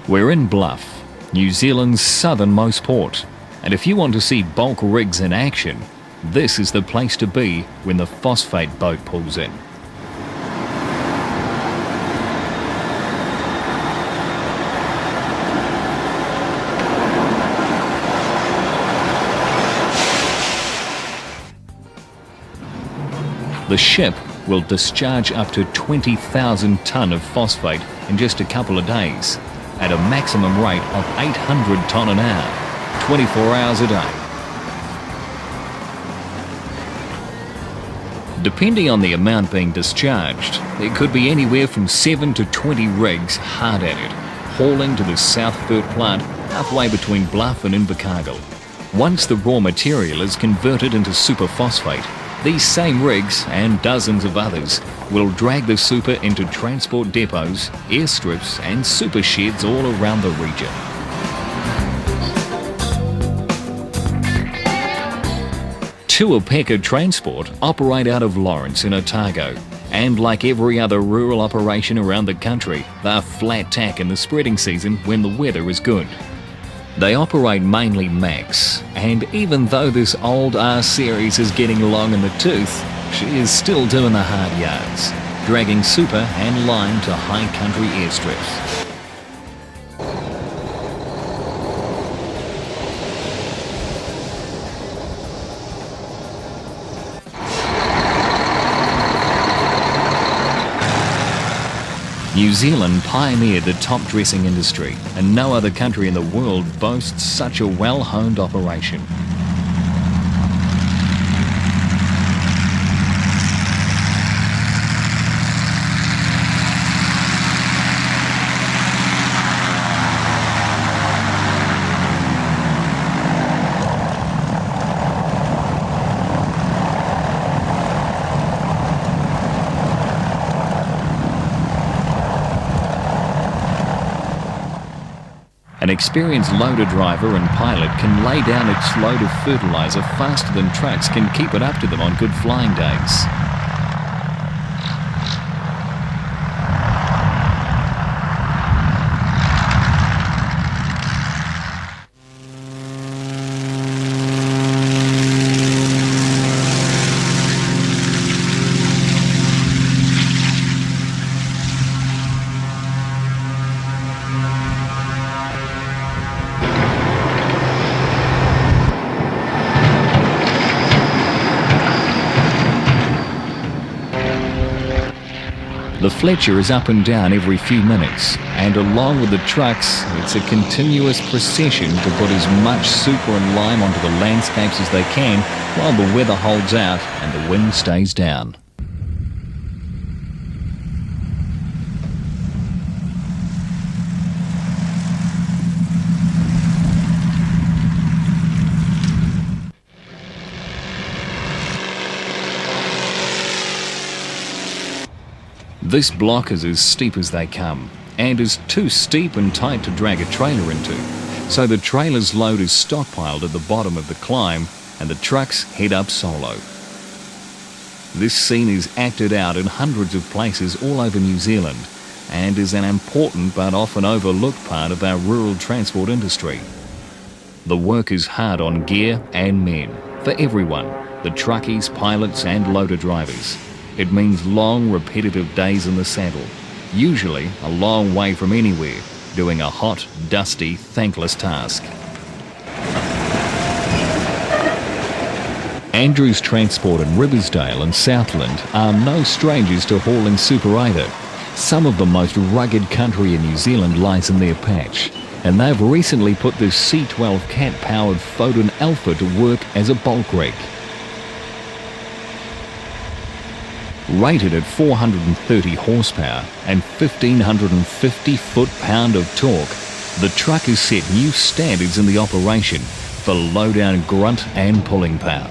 We're in Bluff, New Zealand's southernmost port, and if you want to see bulk rigs in action, this is the place to be when the phosphate boat pulls in. The ship will discharge up to 20,000 tonne of phosphate in just a couple of days, at a maximum rate of 800 tonne an hour, 24 hours a day. Depending on the amount being discharged, there could be anywhere from 7 to 20 rigs hard at it, hauling to the South Fert plant halfway between Bluff and Invercargill. Once the raw material is converted into superphosphate, these same rigs, and dozens of others, will drag the super into transport depots, airstrips and super sheds all around the region. Tuapeka Transport operate out of Lawrence in Otago, and like every other rural operation around the country, they're flat tack in the spreading season when the weather is good. They operate mainly Max, and even though this old R-Series is getting long in the tooth, she is still doing the hard yards, dragging super and lime to high country airstrips. New Zealand pioneered the top dressing industry, and no other country in the world boasts such a well-honed operation. An experienced loader driver and pilot can lay down its load of fertiliser faster than trucks can keep it up to them on good flying days. The Fletcher is up and down every few minutes, and along with the trucks, it's a continuous procession to put as much super and lime onto the landscapes as they can while the weather holds out and the wind stays down. This block is as steep as they come, and is too steep and tight to drag a trailer into, so the trailer's load is stockpiled at the bottom of the climb, and the trucks head up solo. This scene is acted out in hundreds of places all over New Zealand, and is an important but often overlooked part of our rural transport industry. The work is hard on gear and men, for everyone, the truckies, pilots and loader drivers. It means long, repetitive days in the saddle, usually a long way from anywhere, doing a hot, dusty, thankless task. Andrews Transport in Riversdale and Southland are no strangers to hauling super either. Some of the most rugged country in New Zealand lies in their patch, and they've recently put this C12 cat-powered Foden Alpha to work as a bulk rig. Rated at 430 horsepower and 1,550 foot-pound of torque, the truck has set new standards in the operation for low-down grunt and pulling power.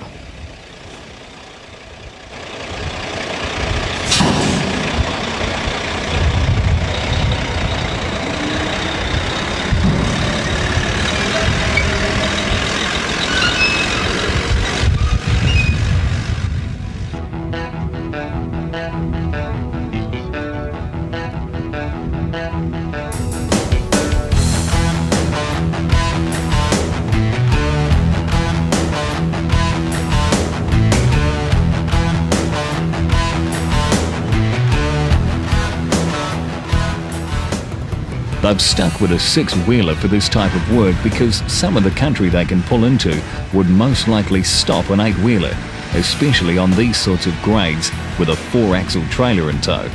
They've stuck with a six-wheeler for this type of work because some of the country they can pull into would most likely stop an eight-wheeler, especially on these sorts of grades with a four-axle trailer in tow.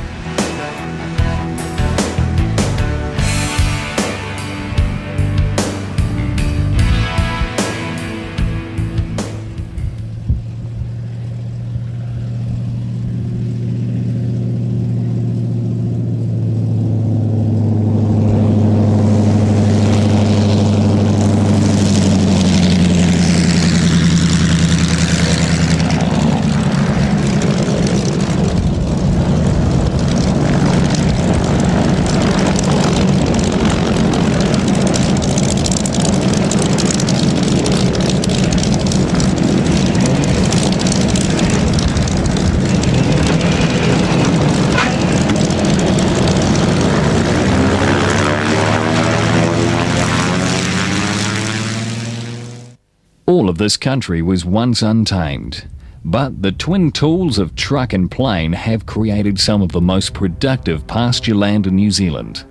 All of this country was once untamed, but the twin tools of truck and plane have created some of the most productive pasture land in New Zealand.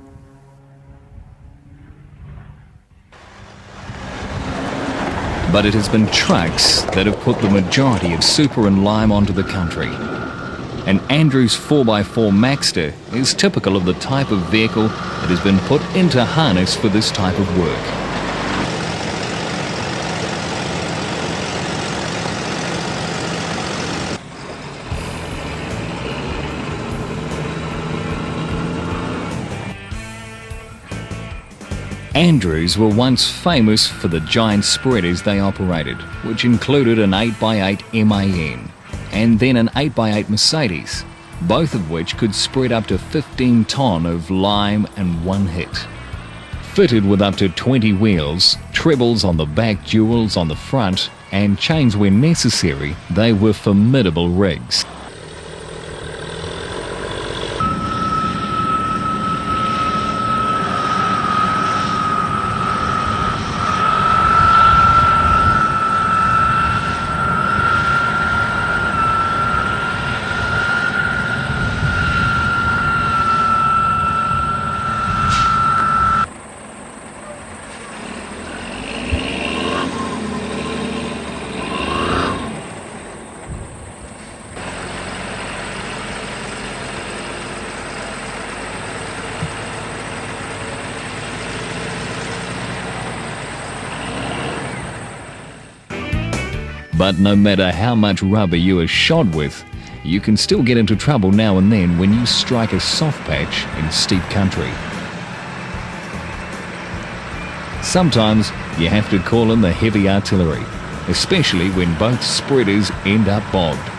But it has been trucks that have put the majority of super and lime onto the country. And Andrew's 4x4 Maxter is typical of the type of vehicle that has been put into harness for this type of work. Andrews were once famous for the giant spreaders they operated, which included an 8x8 MAN and then an 8x8 Mercedes, both of which could spread up to 15 tonne of lime in one hit. Fitted with up to 20 wheels, trebles on the back, duals on the front, and chains where necessary, they were formidable rigs. But no matter how much rubber you are shod with, you can still get into trouble now and then when you strike a soft patch in steep country. Sometimes you have to call in the heavy artillery, especially when both spreaders end up bogged.